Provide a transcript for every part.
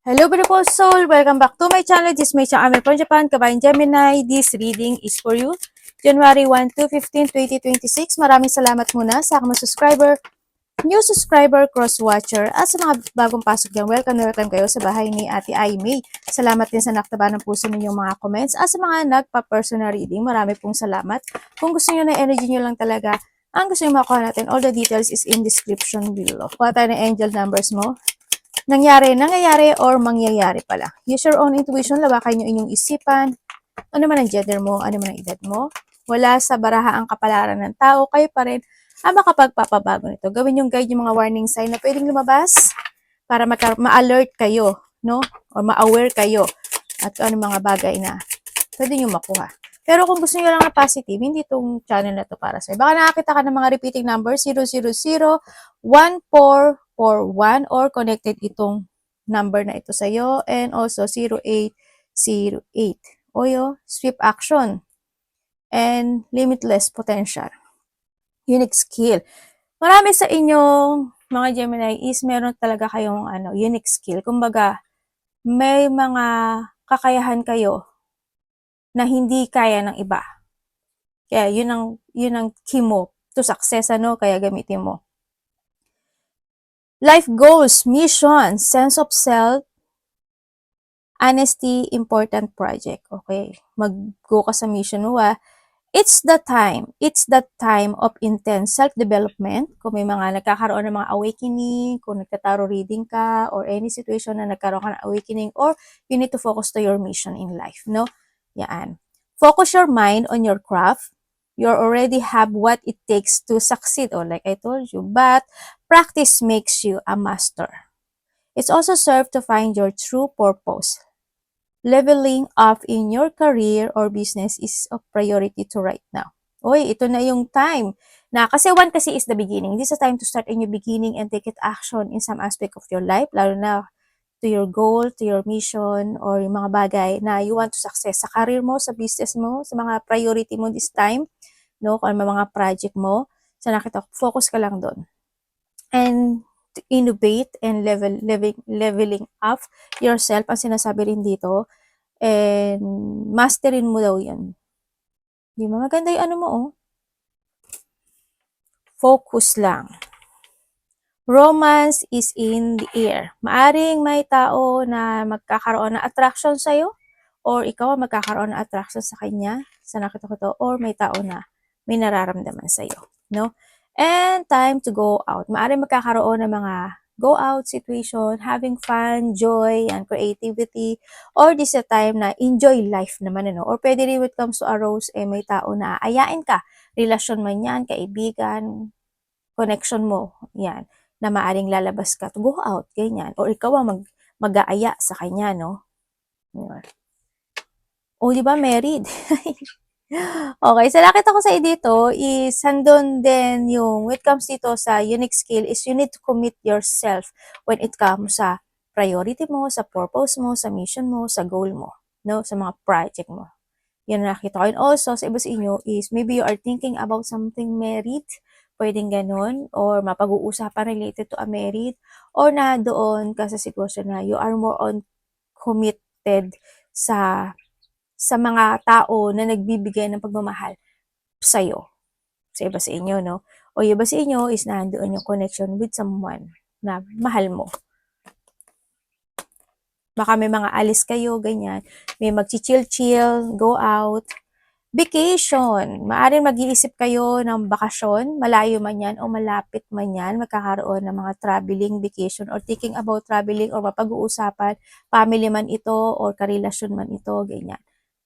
Hello beautiful soul! Welcome back to my channel. This is my channel from Japan, Kabayan Gemini. This reading is for you. January 1 to 15, 2026. Maraming salamat muna sa aking mga subscriber, new subscriber, cross-watcher, at sa mga bagong pasok dyan. Welcome na welcome kayo sa bahay ni Ate Aimee. Salamat din sa naktaba ng puso ninyong mga comments. At sa mga nagpa-personal reading, marami pong salamat. Kung gusto niyo na energy niyo lang talaga, ang gusto niyo makuha natin, all the details is in description below. Kuha tayo ng angel numbers mo. Nangyayari, or mangyayari pala. Use your own intuition, lawakan nyo inyong isipan. Ano man ang gender mo, ano man ang edad mo. Wala sa baraha ang kapalaran ng tao, kayo pa rin ang makapagpapabago nito. Gawin yung guide yung mga warning sign na pwedeng lumabas para ma-alert kayo, no? Or ma-aware kayo at ano mga bagay na pwede nyo makuha. Pero kung gusto nyo lang na positive, hindi itong channel na to para sa'yo. Baka nakakita ka ng mga repeating numbers, 000-1441 or connected itong number na ito sa'yo, and also 0808. Oyo, swift action, and limitless potential. Unique skill. Marami sa inyong mga Gemini is meron talaga kayong unique skill. Kumbaga, may mga kakayahan kayo na hindi kaya ng iba. Kaya yun ang key mo to success, kaya gamitin mo. Life goals, mission, sense of self, honesty, important project. Okay, mag-go ka sa mission mo. It's the time of intense self-development. Kung may mga nagkakaroon ng mga awakening, kung nagtataro reading ka, or any situation na nagkaroon ka ng awakening, or you need to focus to your mission in life, no? Yan. Focus your mind on your craft. You already have what it takes to succeed, or like I told you, but practice makes you a master. It's also served to find your true purpose. Leveling up in your career or business is a priority to right now. Oy, ito na yung time na, kasi 1 kasi is the beginning. This is a time to start a new beginning and take it action in some aspect of your life, lalo na to your goal, to your mission, or yung mga bagay na you want to success sa career mo, sa business mo, sa mga priority mo this time, no? Kung ano mga project mo, sa nakita ko, focus ka lang doon. And to innovate and leveling up yourself, ang sinasabi rin dito, and masterin mo daw yan. Di ba? Maganda yung mo, oh. Focus lang. Romance is in the air. Maaring may tao na magkakaroon ng attraction sa'yo, or ikaw ang magkakaroon ng attraction sa kanya, sa nakita ko to, or may tao na may nararamdaman sa'yo, no? And time to go out. Maaring magkakaroon ng mga go out situation, having fun, joy, and creativity, or this is a time na enjoy life naman, or pwede rin when it comes to a rose, may tao na ayain ka, relasyon man yan, kaibigan, connection mo, yan, na maaring lalabas ka to go out, ganyan. Or ikaw ang mag-aaya sa kanya, no? O, di ba, married? Okay, so nakita ko sa dito is, handon din yung, when it comes dito sa unique skill, is you need to commit yourself when it comes sa priority mo, sa purpose mo, sa mission mo, sa goal mo, no? Sa mga project mo. Yan nakita ko. And also, sa iba sa inyo is, maybe you are thinking about something married, pwedeng ganun, or mapag-uusapan related to a married, or na doon ka sa sitwasyon na you are more on committed sa mga tao na nagbibigay ng pagmamahal sa'yo, sa iba sa inyo, no? O iba sa inyo is nandoon yung connection with someone na mahal mo. Baka may mga alis kayo, ganyan. May mag-chill-chill, go out. Vacation. Maaring mag-iisip kayo ng bakasyon, malayo man yan o malapit man yan, magkakaroon ng mga traveling vacation or thinking about traveling or mapag-uusapan, family man ito or karelasyon man ito, ganyan.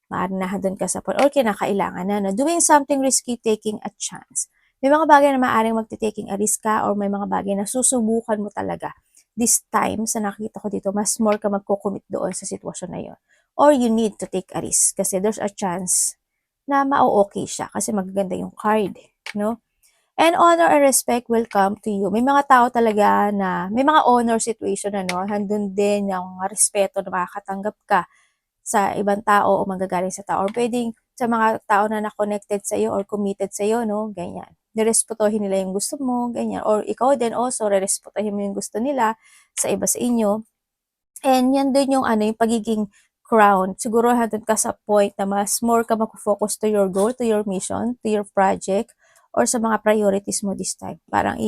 Maaring nahadon ka sa point or kinakailangan na doing something risky, taking a chance. May mga bagay na maaring magti-taking a risk ka or may mga bagay na susubukan mo talaga. This time, sa nakita ko dito, mas more ka magko-commit doon sa sitwasyon na yun. Or you need to take a risk kasi there's a chance na ma-okay siya kasi magaganda yung card, no? And honor and respect will come to you. May mga tao talaga na, may mga honor situation, handun din yung respeto na makakatanggap ka sa ibang tao o manggagaling sa tao. Or pwedeng sa mga tao na na-connected sa iyo or committed sa iyo, no? Ganyan. Nirespetuhin nila yung gusto mo, ganyan. Or ikaw din also, rerespetuhin mo yung gusto nila sa iba sa inyo. And yan din yung ano, yung pagiging crown. Siguro handun ka sa point na mas more ka mag-focus to your goal, to your mission, to your project, or sa mga priorities mo this time. Parang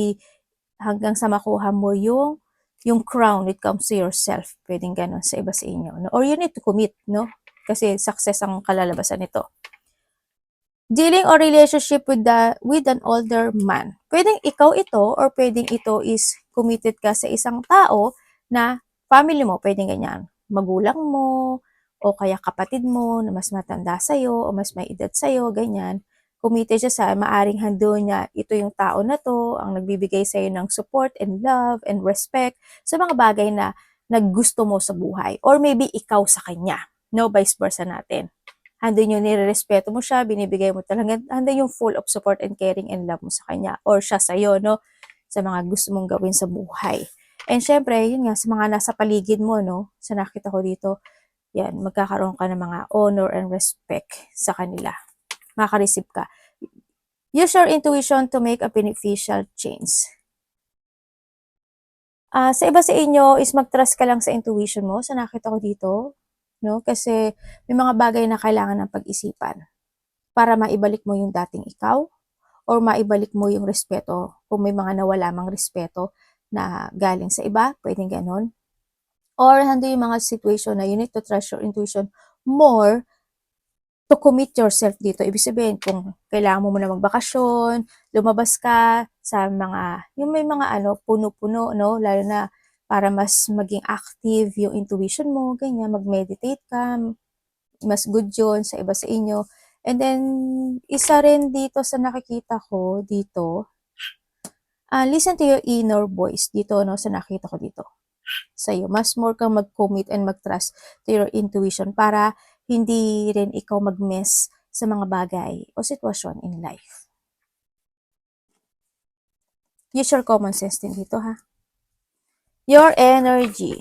hanggang sa makuha mo yung crown when it comes to yourself. Pwedeng ganun sa iba sa inyo. No? Or you need to commit, no? Kasi success ang kalalabasan nito. Dealing or relationship with an older man. Pwedeng ikaw ito or pwedeng ito is committed ka sa isang tao na family mo, pwedeng ganyan. Magulang mo o kaya kapatid mo na mas matanda sa'yo o mas may edad sa'yo, ganyan. Committed siya sa maaring hando niya, ito yung tao na to, ang nagbibigay sa'yo ng support and love and respect sa mga bagay na naggusto mo sa buhay. Or maybe ikaw sa kanya. No, vice versa natin. Andun yung nirerespeto mo siya, binibigay mo talaga, andun yung full of support and caring and love mo sa kanya or siya sa'yo, no? Sa mga gusto mong gawin sa buhay. And syempre, yun nga, sa mga nasa paligid mo, no? Sa nakita ko dito, yan, magkakaroon ka ng mga honor and respect sa kanila. Makareceive ka. Use your intuition to make a beneficial change. Sa iba sa inyo is mag-trust ka lang sa intuition mo, sa nakita ko dito, no? Kasi may mga bagay na kailangan ng pag-isipan para maibalik mo yung dating ikaw or maibalik mo yung respeto kung may mga nawala mang respeto na galing sa iba, pwedeng ganon. Or hando yung mga situation na you need to trust your intuition more to commit yourself dito. Ibig sabihin, kung kailangan mo muna magbakasyon, lumabas ka sa mga, yung may mga ano, puno-puno, no? Lalo na para mas maging active yung intuition mo, ganyan, mag-meditate ka, mas good yun sa iba sa inyo. And then, isa rin dito sa nakikita ko dito, listen to your inner voice dito, no, sa nakita ko dito sa'yo. Mas more kang mag-commit and mag-trust to your intuition para hindi rin ikaw mag-mess sa mga bagay o sitwasyon in life. Use your common sense din dito, ha? Your energy.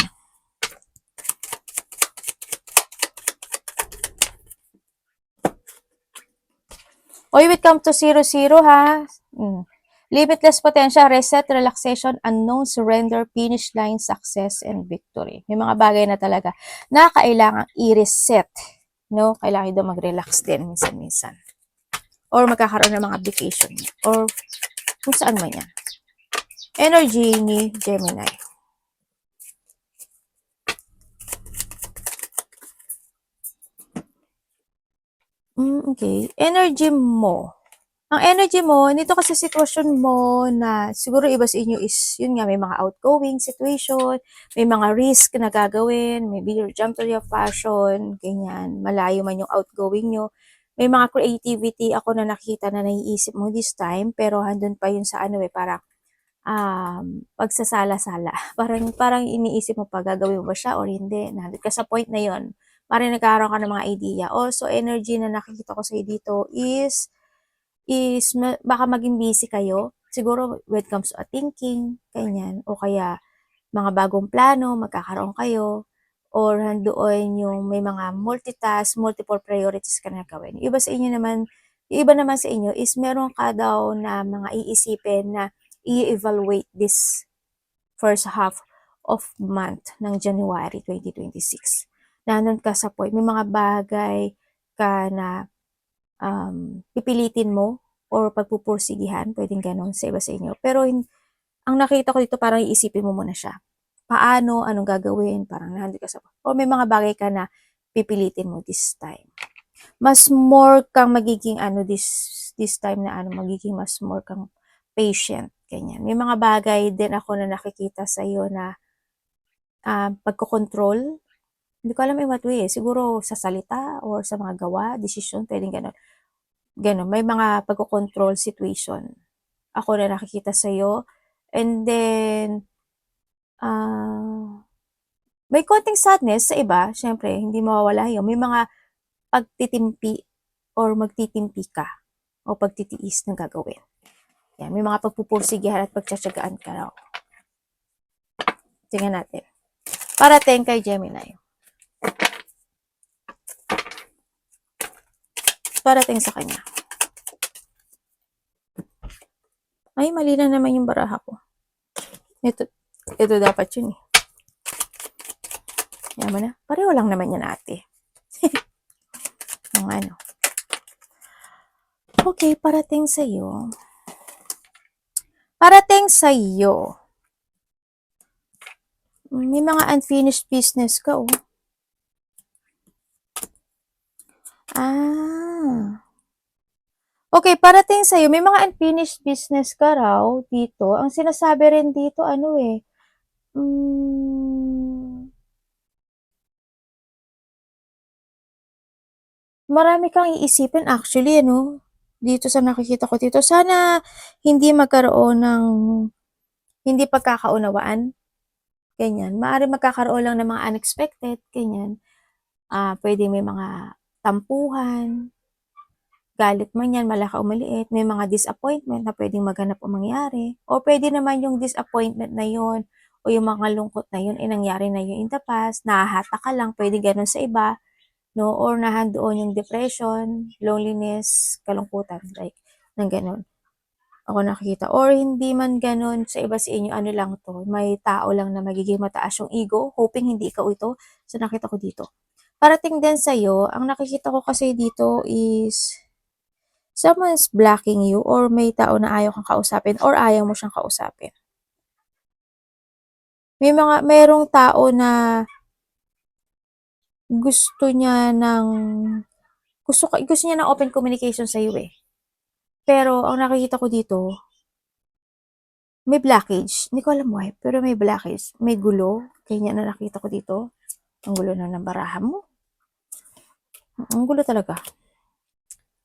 O if it comes to 0-0, ha? Limitless potential, reset, relaxation, unknown, surrender, finish line, success, and victory. May mga bagay na talaga na kailangan i-reset. No? Kailangan daw mag-relax din minsan-minsan. Or magkakaroon ng mga vacation. Or kung saan man yan. Energy ni Gemini. Okay. Energy mo. Ang energy mo, nito kasi sitwasyon mo na siguro iba sa inyo is, yun nga, may mga outgoing situation, may mga risk na gagawin, maybe you jump to your passion, ganyan, malayo man yung outgoing nyo. May mga creativity ako na nakita na naiisip mo this time, pero handun pa yun sa ano parang pagsasala-sala. Parang iniisip mo pa, gagawin mo ba siya or hindi. Nandun ka sa point na yun. Parang nagkaroon ka ng mga idea. Also, energy na nakikita ko sa'yo dito is baka maging busy kayo. Siguro when it comes to a thinking, ganyan. O kaya mga bagong plano, magkakaroon kayo. Or handoon yung may mga multitask, multiple priorities ka na gawin. Yung iba naman sa inyo is meron ka daw na mga iisipin na i-evaluate this first half of month ng January 2026. Nandun ka sa point, may mga bagay ka na pipilitin mo or pagpupursigihan, pwedeng ganon sa iba sa inyo. Pero ang nakita ko dito, parang iisipin mo muna siya. Paano, anong gagawin, parang nandun ka sa point. O may mga bagay ka na pipilitin mo this time. Mas more kang magiging this time na magiging mas more kang patient, ganyan. May mga bagay din ako na nakikita sa iyo na pagkokontrol. Hindi ko alam in what way, siguro sa salita or sa mga gawa, decision, pwedeng ganon. Ganon, may mga pagkokontrol situation ako na nakikita sa iyo. And then, may konting sadness sa iba, syempre, hindi mawawala yun. May mga pagtitimpi or magtitimpi ka o pagtitiis na gagawin. Yan, may mga pagpupursigihan at pagtsatsagaan ka raw. Tingnan natin. Parating kay Gemini. Parating sa kanya. Ay, mali na naman yung baraha ko. Ito dapat yun eh. Yaman na. Pareho lang naman yan, ate. Ang ano. Okay, parating sa'yo. Parating sa'yo. May mga unfinished business ka, oh. Okay, parating sa'yo. May mga unfinished business ka raw dito. Ang sinasabi rin dito, ano eh, marami kang iisipin actually, ano, dito sa nakikita ko dito. Sana hindi magkaroon ng hindi pagkakaunawaan, ganyan. Maaaring magkakaroon lang ng mga unexpected, ganyan. Pwedeng may mga tampuhan, galit man yan, malaki o maliit, may mga disappointment na pwedeng maganap o mangyari. O pwede naman yung disappointment na yun o yung mga lungkot na yun, nangyari na yun in the past, nahahata ka lang, pwede ganun sa iba, no? Or nahandoon yung depression, loneliness, kalungkutan, like, ng ganun. Ako nakikita. Or hindi man ganun sa iba sa inyo, ano lang to, may tao lang na magiging mataas yung ego, hoping hindi ikaw ito. So nakita ko dito. Parating din sa'yo, ang nakikita ko kasi dito is someone's blocking you or may tao na ayaw kang kausapin or ayaw mo siyang kausapin. Merong tao na gusto niya ng open communication sa iyo eh. Pero ang nakikita ko dito, may blockage. Hindi ko alam why, pero may blockage. May gulo. Kanya na nakita ko dito. Ang gulo na ng barahan mo. Ang gulo talaga.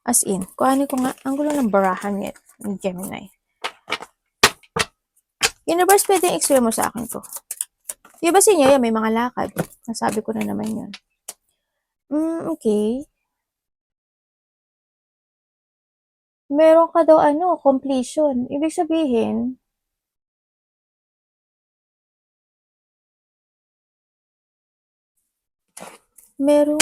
As in, kuhanin ko nga, ang gulo ng barahan niya ni Gemini. Universe, pwedeng explain mo sa akin to. Di ba sa inyo, yan, may mga lakad. Nasabi ko na naman yun. Okay. Meron ka daw completion. Ibig sabihin, meron.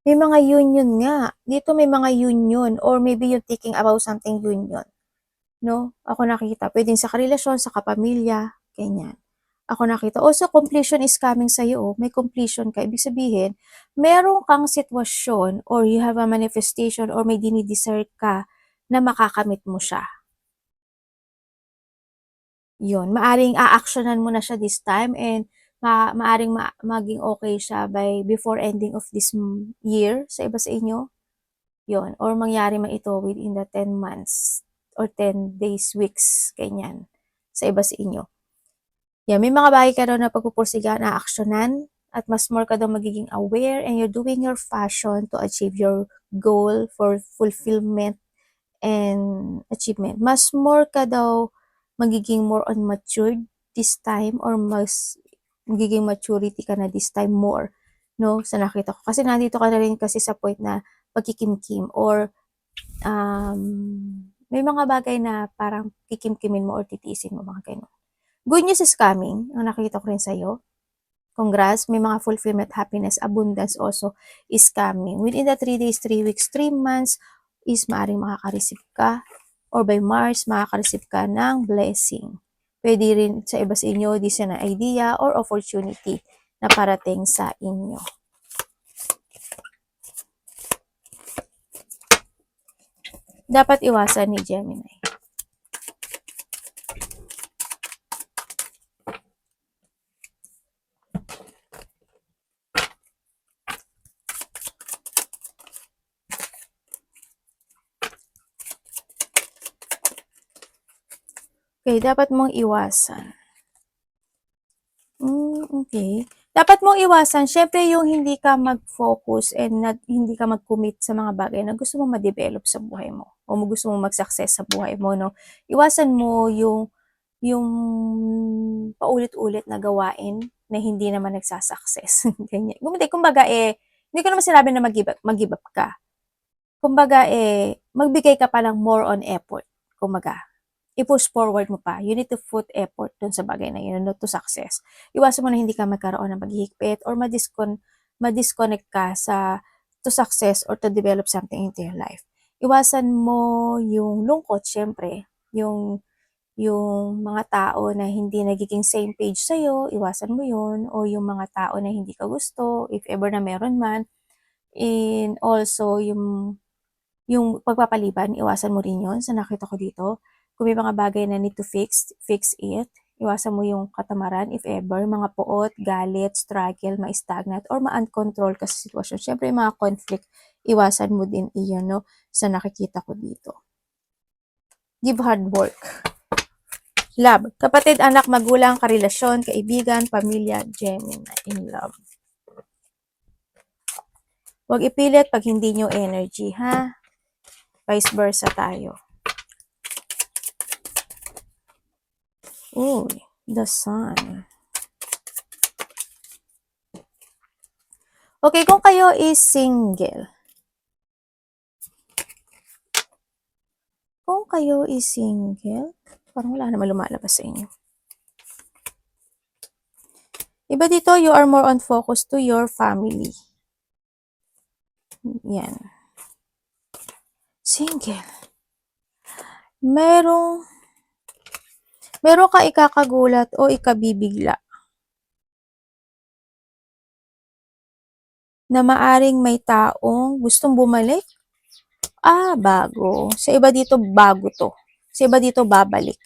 May mga union nga. Dito may mga union or maybe you're thinking about something union. No? Ako nakita. Pwedeng sa karelasyon, sa kapamilya, ganyan. Ako nakita. Also, completion is coming sa'yo. Oh. May completion ka. Ibig sabihin, meron kang sitwasyon or you have a manifestation or may dinidesire ka na makakamit mo siya. Yun. Maaring a-actionan mo na siya this time and maaring maging okay siya by before ending of this year sa iba sa inyo. Yun. Or mangyari man ito within the 10 months or 10 days, weeks, ganyan. Sa iba sa inyo. Yan. May mga bagay ka daw na pagpupursigan na aksyonan at mas more ka daw magiging aware and you're doing your passion to achieve your goal for fulfillment and achievement. Mas more ka daw magiging more on matured this time or mas magiging maturity ka na this time more, no? Sa nakita ko. Kasi nandito ka na rin kasi sa point na pagkikimkim or may mga bagay na parang kikimkimin mo or titiisin mo, mga ganun. Good news is coming. Ang nakita ko rin sa'yo. Congrats, may mga fulfillment, happiness, abundance also is coming. Within the 3 days, 3 weeks, 3 months is maaaring makaka-receive ka or by March, makaka-receive ka ng blessing. Pwede rin sa iba sa inyo, this na idea or opportunity na parating sa inyo. Dapat iwasan ni Gemini. Okay, dapat mong iwasan. Okay. Dapat mong iwasan, syempre yung hindi ka mag-focus and hindi ka mag-commit sa mga bagay na gusto mong ma-develop sa buhay mo o gusto mong mag-success sa buhay mo, no? Iwasan mo yung paulit-ulit na gawain na hindi naman nagsasucess. Ganyan. Kumbaga hindi ko naman sinabi na mag-give up ka. Kumbaga magbigay ka pa lang more on effort. Kumbaga, i-push forward mo pa. You need to put effort dun sa bagay na yun, to success. Iwasan mo na hindi ka magkaroon ng paghihigpit or ma-disconnect ka to success or to develop something into your life. Iwasan mo yung lungkot siyempre, yung mga tao na hindi nagiging same page sa'yo, iwasan mo yun, o yung mga tao na hindi ka gusto, if ever na meron man. And also yung pagpapaliban, iwasan mo rin yun sa nakita ko dito. Kung may mga bagay na need to fix, fix it. Iwasan mo yung katamaran if ever, mga puot, galit, struggle, ma-stagnant, or ma-uncontrol ka sa sitwasyon. Siyempre, yung mga conflict, iwasan mo din iyon, no, sa nakikita ko dito. Give hard work. Love. Kapatid, anak, magulang, karelasyon, kaibigan, pamilya, Gemini, in love. Huwag ipilit pag hindi nyo energy, ha? Vice versa tayo. Uy, the sun. Okay, kung kayo is single. Kung kayo is single, parang wala naman lumalabas sa inyo. Iba dito, you are more on focus to your family. Yan. Single. Meron ka ikakagulat o ikabibigla na maaring may taong gustong bumalik. Bago. Sa iba dito, bago to. Sa iba dito, babalik.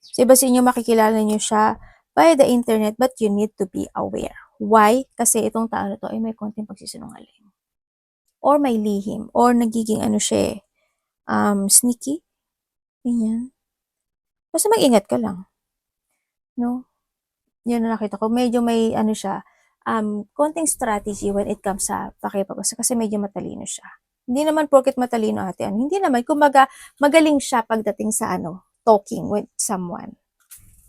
Sa iba sa inyo, makikilala nyo siya by the internet, but you need to be aware. Why? Kasi itong tao na to ay may konting pagsisinungaling. Or may lihim. Or nagiging ano siya sneaky. Ganyan. Basta mag-ingat ka lang. No? Yun na nakita ko. Medyo may ano siya, konting strategy when it comes sa pakipag-usap kasi medyo matalino siya. Hindi naman porket matalino ate, hindi naman. Kumbaga, magaling siya pagdating sa talking with someone.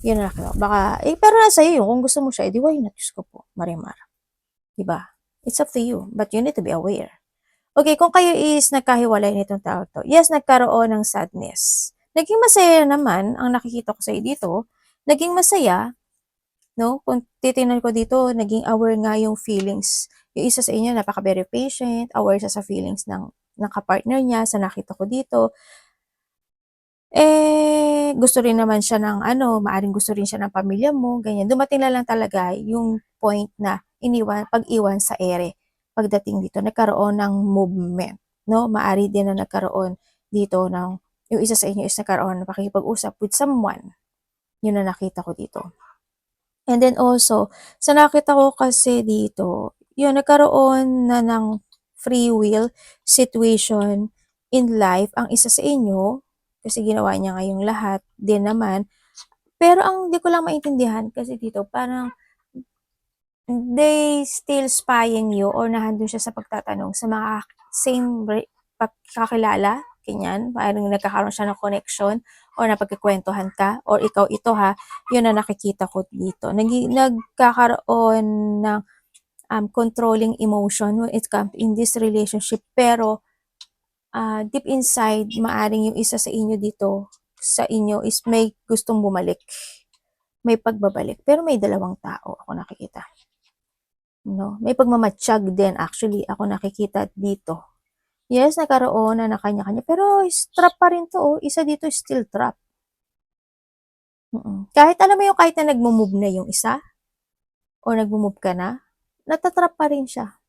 Yun na nakita ko. Baka, pero nasa iyo yun. Kung gusto mo siya, edi why not? Diyos ko po, Marimar. Diba? It's up to you. But you need to be aware. Okay, kung kayo is nagkahiwalay nitong tao to, yes, nagkaroon ng sadness. Naging masaya naman, ang nakikita ko sa dito, naging masaya, no? Kung titingnan ko dito, naging aware nga yung feelings. Yung isa sa inyo, napaka-very patient, aware siya sa feelings ng kapartner niya, sa nakita ko dito. Gusto rin naman siya ng maaring gusto rin siya ng pamilya mo, ganyan. Dumating na lang talaga yung point na pag-iwan sa ere. Pagdating dito, nagkaroon ng movement, no? Maari din na nagkaroon dito yung isa sa inyo is nagkaroon ng pakikipag-usap with someone. Yun na nakita ko dito. And then also, sa nakita ko kasi dito, yun, nagkaroon na ng free will situation in life ang isa sa inyo, kasi ginawa niya ngayong lahat din naman. Pero ang di ko lang maintindihan kasi dito, parang they still spying you or nahandun siya sa pagtatanong sa mga same pagkakilala, ganyan. Parang nagkakaroon siya ng connection or napagkikwentuhan ka or ikaw ito ha, yun na nakikita ko dito. Nagkakaroon ng controlling emotion when it comes in this relationship, pero deep inside, maaring yung isa sa inyo dito, sa inyo is may gustong bumalik. May pagbabalik. Pero may dalawang tao ako nakikita. No? May pagmamatsyag din actually ako nakikita dito. Yes, nagkaroon na kanya-kanya. Pero trap pa rin to. Oh. Isa dito is still trap. Kahit alam mo yung kahit na nagmo-move na yung isa o nagmo-move ka na, natatrap pa rin siya.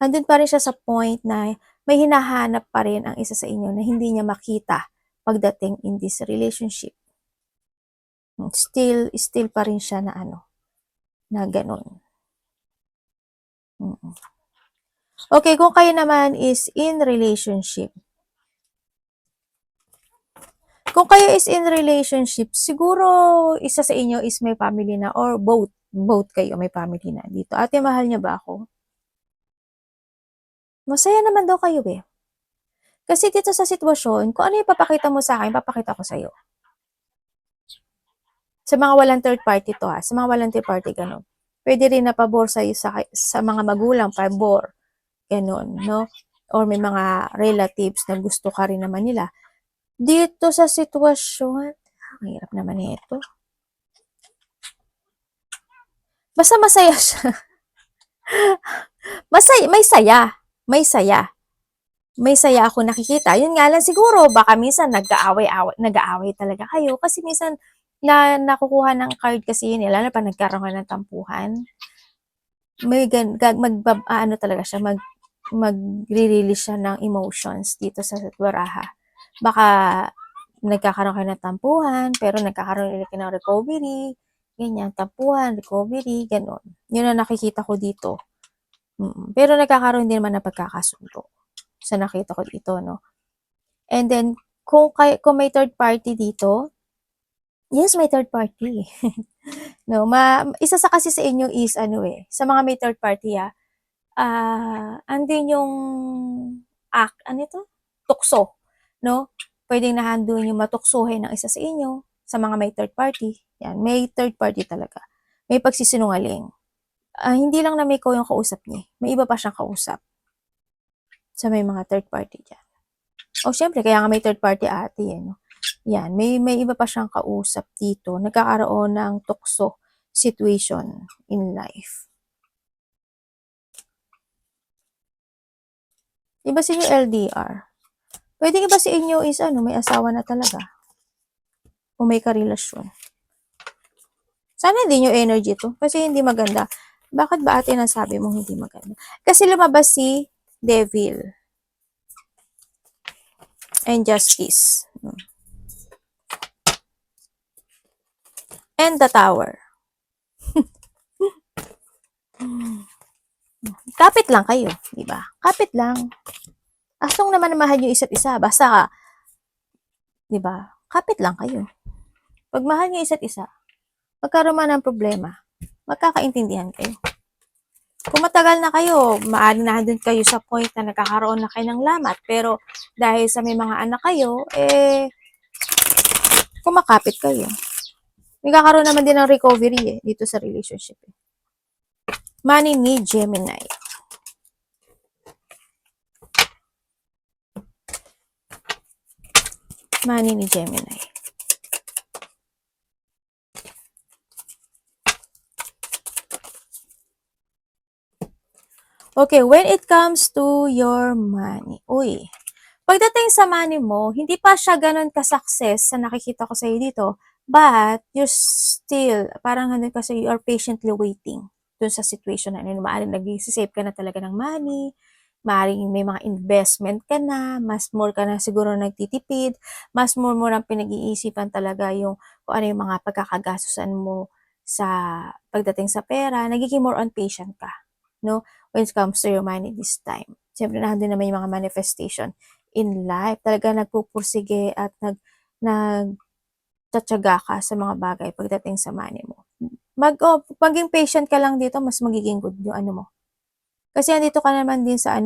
Andun pa rin siya sa point na may hinahanap pa rin ang isa sa inyo na hindi niya makita pagdating in this relationship. Still pa rin siya na na ganun. Okay, kung kayo naman is in relationship. Kung kayo is in relationship, siguro isa sa inyo is may family na or both kayo may family na dito. Ate, mahal niya ba ako? Masaya naman daw kayo eh. Kasi dito sa sitwasyon, kung ano yung papakita mo sa akin, papakita ko sa'yo. Sa mga walang third party to ha. Sa mga walang third party, ganun. Pwede rin na pabor sa'yo sa mga magulang, pabor. Ganun, no? Or may mga relatives na gusto ka rin naman nila. Dito sa sitwasyon, ang hirap naman ito. Basta masaya siya. May saya. may saya ako nakikita. Yun nga lang siguro, baka minsan nag-aaway talaga kayo. Kasi minsan, nakukuha ng card kasi yun, lalo na pag nagkaroon ka ng tampuhan, may ano talaga siya, magre-release siya ng emotions dito sa baraha. Baka nagkakaroon kayo ng tampuhan, pero nagkakaroon ulit kayo ng recovery, ganyan, tampuhan, recovery, gano'n. Yun ang nakikita ko dito. Pero nagkakaroon din naman ng pagkakasundo sa nakita ko dito, no? And then, kung may third party dito, yes, may third party. No, isa sa kasi sa inyo is ano sa mga may third party andun yung ano ito? Tukso, no? Pwedeng nahandun yung matuksohin ng isa sa inyo sa mga may third party. Yan, may third party talaga. May pagsisinungaling. Hindi lang na may ikaw yung kausap niya. May iba pa siyang kausap sa may mga third party dyan. O syempre, kaya nga may third party ate no? Yan, may iba pa siyang kausap dito. Nagkakaroon ng tukso situation in life. Iba sa inyo LDR. Pwede iba sa inyo is may asawa na talaga. O may karelasyon. Sana hindi nyo energy to. Kasi hindi maganda. Bakit ba ate nasabi mong hindi maganda? Kasi lumabas si Devil. And Justice. And the Tower. Kapit lang kayo, di ba? Kapit lang. Asong naman mahal nyo isa't isa, basta, di ba? Kapit lang kayo. Pag mahal nyo isa't isa, magkaroon man ng problema, magkakaintindihan kayo. Kung matagal na kayo, maaari na din kayo sa point na nagkakaroon na kayo ng lamat, pero dahil sa may mga anak kayo, kumakapit kayo. Nagkakaroon naman din ng recovery dito sa relationship. Money ni Gemini. Money ni Gemini. Okay, when it comes to your money, pagdating sa money mo, hindi pa siya ganun ka-success sa nakikita ko sa iyo dito, but you're still, parang ano kasi you are patiently waiting dun sa situation na maaaring nag-save ka na talaga ng money, maaaring may mga investment ka na, mas more ka na siguro nagtitipid, mas more mo nang pinag-iisipan talaga yung kung ano yung mga pagkakagastusan mo sa pagdating sa pera, nagiging more on patient ka, no? When it comes to your money this time. Siyempre, nandun naman yung mga manifestation in life. Talaga nagpupursige at nagtatyaga ka sa mga bagay pagdating sa money mo. Maging patient ka lang dito, mas magiging good yung ano mo. Kasi andito ka naman din sa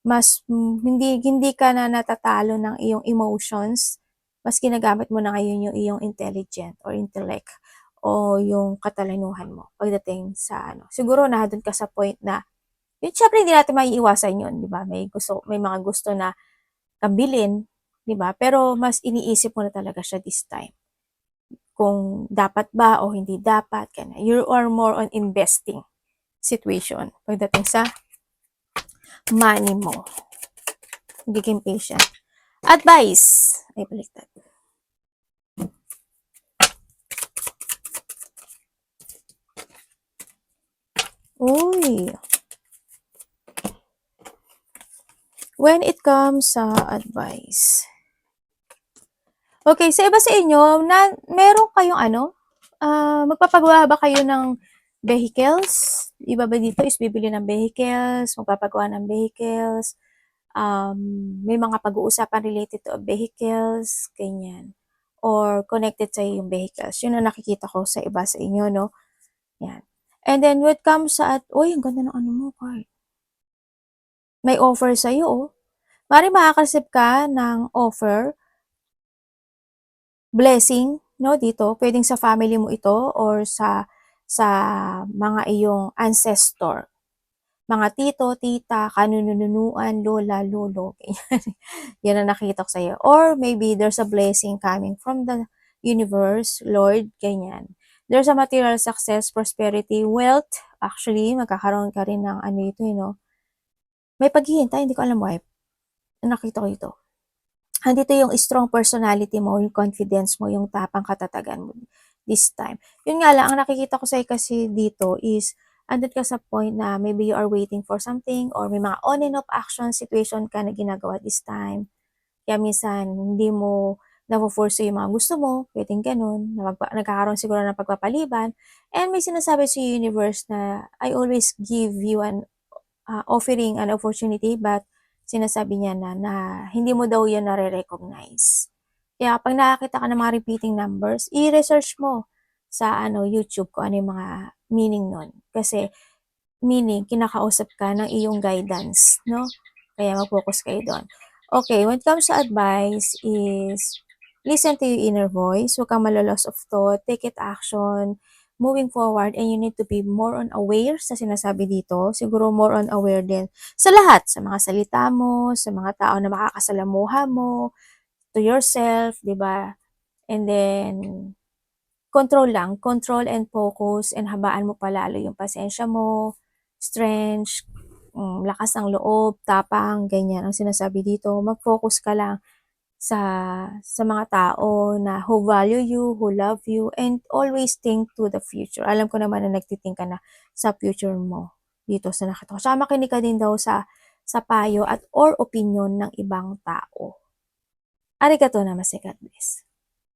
mas hindi ka na natatalo ng iyong emotions, mas ginagamit mo na ngayon yung iyong intelligent or intellect o yung katalinuhan mo pagdating sa Siguro nandun ka sa point na syempre hindi natin maiiwasan yun, di ba? May mga gusto na kambilin, di ba? Pero mas iniisip mo na talaga siya this time. Kung dapat ba o hindi dapat, you are more on investing situation pagdating sa money mo. Magiging patient. Advice. Ay, baliktad. Uy. When it comes sa advice. Okay, sa iba sa inyo, meron kayong magpapagawa ba kayo ng vehicles? Iba ba dito is bibili ng vehicles, magpapagawa ng vehicles, may mga pag-uusapan related to vehicles, ganyan. Or connected sa yung vehicles. Yun ang nakikita ko sa iba sa inyo, no? Yan. And then, when it comes sa ang ganda ng mo, card. May offer sa'yo, Mari makaka-receive ka ng offer, blessing, no, dito. Pwedeng sa family mo ito or sa mga iyong ancestor. Mga tito, tita, kanununuan, lola, lolo. Yan ang nakita ko sa'yo. Or maybe there's a blessing coming from the universe, Lord, ganyan. There's a material success, prosperity, wealth. Actually, magkakaroon ka rin ng ito, May paghihintay, hindi ko alam why. nakita ko ito. Andito yung strong personality mo, yung confidence mo, yung tapang katatagan mo this time. Yun nga lang, ang nakikita ko sa'yo kasi dito is, andun ka sa point na maybe you are waiting for something or may mga on and off action situation ka na ginagawa this time. Kaya minsan, hindi mo nafo-force yung mga gusto mo, pwedeng ganun, na nagkakaroon siguro ng pagpapaliban. And may sinasabi sa universe na I always give you an offering an opportunity but sinasabi niya na hindi mo daw yun nare-recognize. Kaya pag nakakita ka ng mga repeating numbers, i-research mo sa YouTube kung ano yung mga meaning nun. Kasi meaning, kinakausap ka ng iyong guidance, no? Kaya mag-focus kayo doon. Okay, when it comes to advice is, listen to your inner voice, huwag kang malo-loss of thought, take it action, moving forward, and you need to be more on aware sa sinasabi dito, siguro more on aware din sa lahat, sa mga salita mo, sa mga tao na makakasalamuha mo, to yourself, di ba? And then, control lang, control and focus and habaan mo palalo yung pasensya mo, strength, lakas ng loob, tapang, ganyan ang sinasabi dito. Mag-focus ka lang sa mga tao na who value you, who love you, and always think to the future. Alam ko naman na nagtithink ka na sa future mo dito sa nakita ko. Tsaka makinig ka din daw sa payo at or opinion ng ibang tao. Arigato namaste, God bless.